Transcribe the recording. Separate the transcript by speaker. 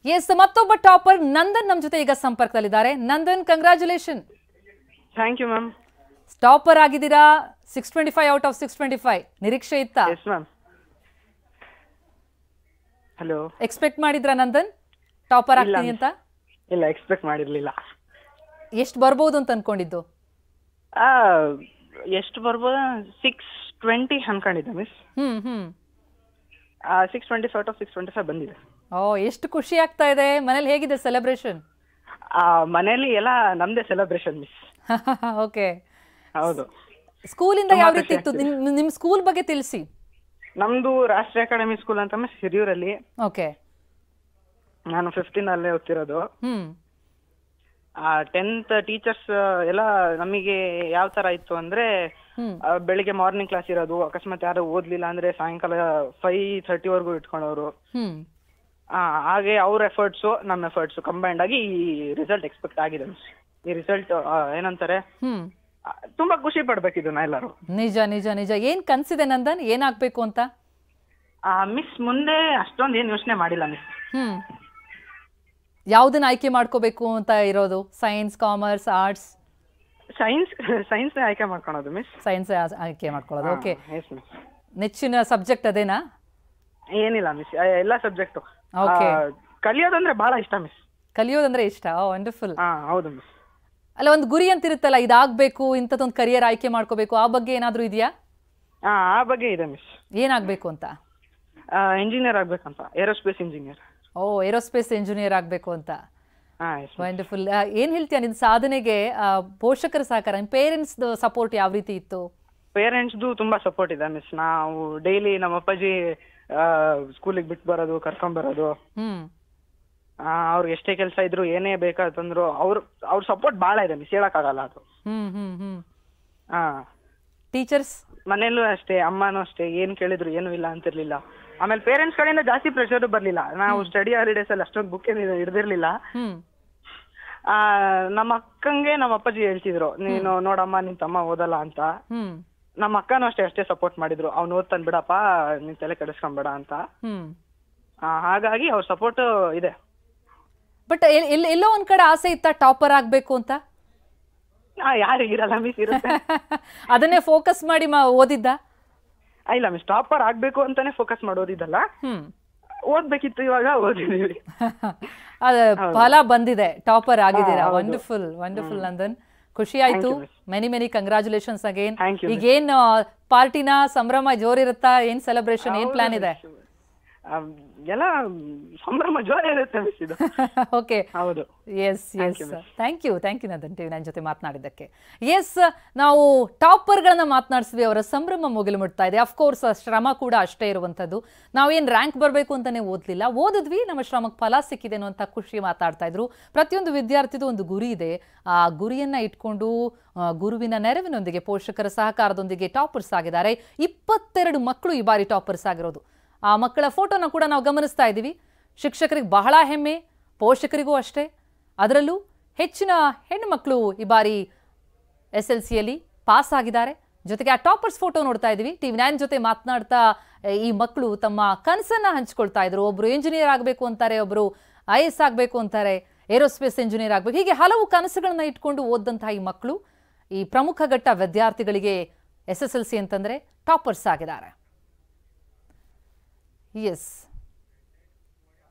Speaker 1: S ಮತ್ತೊಬ್ಬ topper Nandan ನಮ್ಮ ಜೊತೆ ಈಗ ಸಂಪರ್ಕದಲ್ಲಿದ್ದಾರೆ. Nandan, congratulation.
Speaker 2: Thank you ma'am.
Speaker 1: Topper ಆಗಿದ್ದೀರಾ. 625 ಔಟ್ ಆಫ್ 625 ನಿರೀಕ್ಷೆ ಇತ್ತಾ?
Speaker 2: Yes ma'am. ಹಲೋ,
Speaker 1: ಎಕ್ಸ್ಪೆಕ್ಟ್ ಮಾಡಿದ್ರಾ ನಂದನ್ ಟಾಪರ್ ಆಗ್ತೀನಿ ಅಂತ?
Speaker 2: ಇಲ್ಲ, ಎಕ್ಸ್ಪೆಕ್ಟ್ ಮಾಡಿರ್ಲಿಲ್ಲ.
Speaker 1: ಎಷ್ಟು ಬರ್ಬೋದು ಅಂತ ಅನ್ಕೊಂಡಿದ್ದು?
Speaker 2: ಎಷ್ಟು ಬರ್ಬೋದು? 620 ಅನ್ಕೊಂಡಿದ್ದೆ ಮಿಸ್. 625 ಔಟ್ ಆಫ್ 625 ಬಂದಿದೆ.
Speaker 1: ಓ, ಎಷ್ಟು ಖುಷಿ ಆಗ್ತಾ ಇದೆ. ಮನೇಲಿ ಹೇಗಿದೆ ಸೆಲೆಬ್ರೇಷನ್?
Speaker 2: ಮನೇಲಿ ಎಲ್ಲ ನಮ್ದೇ ಸೆಲೆಬ್ರೇಷನ್ ಮಿಸ್.
Speaker 1: ಓಕೆ,
Speaker 2: ಹೌದು.
Speaker 1: ಸ್ಕೂಲಿಂದ ಯಾವ ರೀತಿ ಇತ್ತು? ನಿಮ್ ಸ್ಕೂಲ್ ಬಗ್ಗೆ ತಿಳಿಸಿ.
Speaker 2: ನಮ್ದು ರಾಷ್ಟ್ರೀಯ ಅಕಾಡೆಮಿ ಸ್ಕೂಲ್ ಅಂತ ಮಿಸ್, ಹಿರಿಯೂರಲ್ಲಿ.
Speaker 1: ಓಕೆ,
Speaker 2: ನಾನು 15 ಅಲ್ಲೇ ಓದ್ತಿರೋದು. 10th ಟೀಚರ್ಸ್ ಎಲ್ಲ ನಮಗೆ ಯಾವ ತರ ಇತ್ತು ಅಂದ್ರೆ, ಬೆಳಿಗ್ಗೆ ಮಾರ್ನಿಂಗ್ ಕ್ಲಾಸ್ ಇರೋದು, ಅಕಸ್ಮಾತ್ ಯಾರು ಓದ್ಲಿಲ್ಲ ಅಂದ್ರೆ ಸಾಯಂಕಾಲ 5:30 ವರ್ಗೂ ಇಟ್ಕೊಂಡವ್ರು. ಹಾಗೆ ಅವ್ರ ಎಫರ್ಟ್ಸ್ ನಮ್ಮ ಎಫರ್ಟ್ಸ್ ಕಂಬೈಂಡ್ ಆಗಿ ಈ ರಿಸಲ್ಟ್ ಎಕ್ಸ್ಪೆಕ್ಟ್ ಆಗಿದೆ ಮಿಸ್. ಈ ರಿಸಲ್ಟ್ ಏನಂತಾರೆ, ತುಂಬಾ ಖುಷಿ ಪಡ್ಬೇಕಿದ್ದು ನಾ ಎಲ್ಲರೂ.
Speaker 1: ನಿಜ ನಿಜ ನಿಜ. ಏನ್ ಕನ್ಸಿದೆ ನಂದನ್, ಏನಾಗ್ಬೇಕು ಅಂತ?
Speaker 2: ಮಿಸ್ ಮುಂದೆ ಅಷ್ಟೊಂದು ಏನ್ ಯೋಚನೆ ಮಾಡಿಲ್ಲ ಮಿಸ್.
Speaker 1: ಯಾವ್ದನ್ನ ಆಯ್ಕೆ ಮಾಡ್ಕೋಬೇಕು ಅಂತ ಇರೋದು? Science, commerce, arts?
Speaker 2: ಸೈನ್ಸ್ ಆಯ್ಕೆ ಮಾಡ್ಕೊಳೋದು ಮಿಸ್.
Speaker 1: ಸೈನ್ಸ್ ಆಯ್ಕೆ ಮಾಡ್ಕೊಳ್ಳೋದು. ಓಕೆ, ನೆಚ್ಚಿನ ಸಬ್ಜೆಕ್ಟ್ ಅದೇನಾ?
Speaker 2: ಏನಿಲ್ಲ ಮಿಸ್, ಎಲ್ಲಾ ಸಬ್ಜೆಕ್ಟ್.
Speaker 1: ಓಕೆ,
Speaker 2: ಕಲಿಯೋದಂದ್ರೆ ಬಹಳ ಇಷ್ಟ ಮಿಸ್.
Speaker 1: ಕಲಿಯೋದಂದ್ರೆ ಇಷ್ಟ. ವಂಡರ್ಫುಲ್.
Speaker 2: ಹೌದು ಮಿಸ್.
Speaker 1: ಅಲ್ಲ, ಒಂದು ಗುರಿ ಅಂತ ಇರುತ್ತಲ್ಲ, ಇದಾಗಬೇಕು, ಇಂಥದ್ದೊಂದು ಕರಿಯರ್ ಆಯ್ಕೆ ಮಾಡ್ಕೋಬೇಕು, ಆ ಬಗ್ಗೆ ಏನಾದ್ರೂ ಇದೆಯಾ?
Speaker 2: ಆ ಬಗ್ಗೆ ಇದೆ ಮಿಸ್.
Speaker 1: ಏನಾಗಬೇಕು ಅಂತ?
Speaker 2: ಇಂಜಿನಿಯರ್ ಆಗ್ಬೇಕಂತ, ಏರೋಸ್ಪೇಸ್ ಇಂಜಿನಿಯರ್.
Speaker 1: ಓ, ಏರೋಸ್ಪೇಸ್ ಇಂಜಿನಿಯರ್ ಆಗಬೇಕು ಅಂತ. ವಂಡರ್ಫುಲ್. ಏನ್ ಹೇಳ್ತೀಯ ನಿನ್ ಸಾಧನೆಗೆ? ಪೋಷಕರ ಸಹಕಾರ, ಪೇರೆಂಟ್ಸ್ ಸಪೋರ್ಟ್ ಯಾವ ರೀತಿ ಇತ್ತು?
Speaker 2: ಪೇರೆಂಟ್ಸ್ದು ತುಂಬಾ ಸಪೋರ್ಟ್ ಇದೆ ಮಿಸ್. ನಾವು ಡೈಲಿ ನಮ್ಮ ಅಪ್ಪಾಜಿ ಸ್ಕೂಲಿಗೆ ಬಿಟ್ಟು ಬರೋದು, ಕರ್ಕೊಂಡ್ ಬರೋದು, ಅವ್ರಿಗೆ ಎಷ್ಟೇ ಕೆಲಸ ಇದ್ರು, ಏನೇ ಬೇಕಾದಂದ್ರು ಅವ್ರ ಸಪೋರ್ಟ್ ಬಹಳ ಇದೆ ಮಿಸ್, ಹೇಳಕ್ಕಾಗಲ್ಲ ಅದು.
Speaker 1: ಟೀಚರ್ಸ್
Speaker 2: ಮನೇಲೂ ಅಷ್ಟೇ, ಅಮ್ಮನೂ ಅಷ್ಟೇ, ಏನ್ ಕೇಳಿದ್ರು ಏನು ಇಲ್ಲ ಅಂತಿರ್ಲಿಲ್ಲ. ಆಮೇಲೆ ಪೇರೆಂಟ್ಸ್ ಕಡೆಯಿಂದ ಜಾಸ್ತಿ ಪ್ರೆಷರ್ ಬರ್ಲಿಲ್ಲ. ನಾವು ಸ್ಟಡಿ ಹಾಲಿಡೇಸ್ ಅಲ್ಲಿ ಅಷ್ಟೊಂದು ಬುಕ್ ಹಿಡ್ದಿರ್ಲಿಲ್ಲ. ನಮ್ಮ ಅಕ್ಕಂಗೆ ನಮ್ಮ ಅಪ್ಪಾಜಿ ಹೇಳ್ತಿದ್ರು, ನೀನು ನೋಡಮ್ಮ ನಿನ್ ತಮ್ಮ ಓದಲ್ಲ ಅಂತ. ನಮ್ಮ ಅಕ್ಕನೂ ಅಷ್ಟೇ ಸಪೋರ್ಟ್ ಮಾಡಿದ್ರು, ಅವ್ನು ಓದ್ತಾನೆ ಬಿಡಪ್ಪ, ನೀನ್ ತಲೆ ಕೆಡಿಸ್ಕೊಂಬೇಡ ಅಂತ. ಹಾಗಾಗಿ ಅವ್ರ ಸಪೋರ್ಟ್ ಇದೆ.
Speaker 1: ಬಟ್ ಎಲ್ಲೋ ಒಂದ್ ಕಡೆ ಆಸೆ ಇತ್ತ ಟಾಪರ್ ಆಗ್ಬೇಕು ಅಂತ?
Speaker 2: ಯಾರಿಗಿರಲ್ಲ ಮಿಸ್, ಇರುತ್ತೆ.
Speaker 1: ಅದನ್ನೇ ಫೋಕಸ್ ಮಾಡಿ ಓದಿದ್ದ?
Speaker 2: ಇಲ್ಲ ಮಿಸ್, ಟಾಪರ್ ಆಗ್ಬೇಕು ಅಂತಾನೆ ಫೋಕಸ್ ಮಾಡೋದಿದ್ದಲ್ಲ, ಓದ್ಬೇಕಿತ್ತು, ಇವಾಗ ಓದಿದೀವಿ.
Speaker 1: ಫಲ ಬಂದಿದೆ, ಟಾಪರ್ ಆಗಿದ್ದೀರಾ. ವಂಡರ್ಫುಲ್ ವಂಡರ್ಫುಲ್ ನಂದನ್, ಖುಷಿ ಆಯ್ತು. Many congratulations again. ಈಗೇನ್ ಪಾರ್ಟಿನ ಸಂಭ್ರಮ ಜೋರಿರುತ್ತಾ? ಏನ್ ಸೆಲೆಬ್ರೇಷನ್, ಏನ್ ಪ್ಲಾನ್ ಇದೆ?
Speaker 2: ಎಲ್ಲ ಸಂಭ್ರಮ ಜೋರ ಇರುತ್ತೆ ಮಿಸ್ ಇದು.
Speaker 1: ಓಕೆ,
Speaker 2: ಹೌದು.
Speaker 1: Yes yes, thank you Nandan TV ನನ್ನ ಜೊತೆ ಮಾತನಾಡಿದ್ದಕ್ಕೆ. ಎಸ್, ನಾವು ಟಾಪರ್ಗಳನ್ನ ಮಾತನಾಡಿಸಿದ್ವಿ, ಅವರ ಸಂಭ್ರಮ ಮುಗಿಲು ಮುಟ್ತಾ ಇದೆ. ಅಫ್ಕೋರ್ಸ್ ಶ್ರಮ ಕೂಡ ಅಷ್ಟೇ ಇರುವಂಥದ್ದು. ನಾವೇನು ರ್ಯಾಂಕ್ ಬರಬೇಕು ಅಂತಾನೆ ಓದಲಿಲ್ಲ, ಓದಿದ್ವಿ, ನಮ್ಮ ಶ್ರಮಕ್ಕೆ ಫಲ ಸಿಕ್ಕಿದೆ ಅನ್ನುವಂಥ ಖುಷಿ ಮಾತಾಡ್ತಾ ಇದ್ರು. ಪ್ರತಿಯೊಂದು ವಿದ್ಯಾರ್ಥಿದು ಒಂದು ಗುರಿ ಇದೆ. ಆ ಗುರಿಯನ್ನ ಇಟ್ಕೊಂಡು ಗುರುವಿನ ನೆರವಿನೊಂದಿಗೆ, ಪೋಷಕರ ಸಹಕಾರದೊಂದಿಗೆ ಟಾಪರ್ಸ್ ಆಗಿದ್ದಾರೆ. 22 ಮಕ್ಕಳು ಈ ಬಾರಿ ಟಾಪರ್ಸ್ ಆಗಿರೋದು. ಆ ಮಕ್ಕಳ ಫೋಟೋನ ಕೂಡ ನಾವು ಗಮನಿಸ್ತಾ ಇದ್ದೀವಿ. ಶಿಕ್ಷಕರಿಗೆ ಬಹಳ ಹೆಮ್ಮೆ, ಪೋಷಕರಿಗೂ ಅಷ್ಟೇ. ಅದರಲ್ಲೂ ಹೆಚ್ಚಿನ ಹೆಣ್ಣು ಮಕ್ಕಳು ಈ ಬಾರಿ SLCಯಲ್ಲಿ ಪಾಸ್ ಆಗಿದ್ದಾರೆ. ಜೊತೆಗೆ ಆ ಟಾಪರ್ಸ್ ಫೋಟೋ ನೋಡ್ತಾ ಇದ್ದೀವಿ. TV9 ಜೊತೆ ಮಾತನಾಡ್ತಾ ಈ ಮಕ್ಕಳು ತಮ್ಮ ಕನಸನ್ನ ಹಂಚ್ಕೊಳ್ತಾ ಇದ್ರು. ಒಬ್ರು ಇಂಜಿನಿಯರ್ ಆಗಬೇಕು ಅಂತಾರೆ, ಒಬ್ರು IAS ಆಗಬೇಕು ಅಂತಾರೆ, ಏರೋಸ್ಪೇಸ್ ಇಂಜಿನಿಯರ್ ಆಗಬೇಕು, ಹೀಗೆ ಹಲವು ಕನಸುಗಳನ್ನ ಇಟ್ಕೊಂಡು ಓದಂತಹ ಈ ಮಕ್ಕಳು ಈ ಪ್ರಮುಖ ಘಟ್ಟ ವಿದ್ಯಾರ್ಥಿಗಳಿಗೆ SSLC ಅಂತಂದ್ರೆ ಟಾಪರ್ಸ್ ಆಗಿದ್ದಾರೆ. Yes.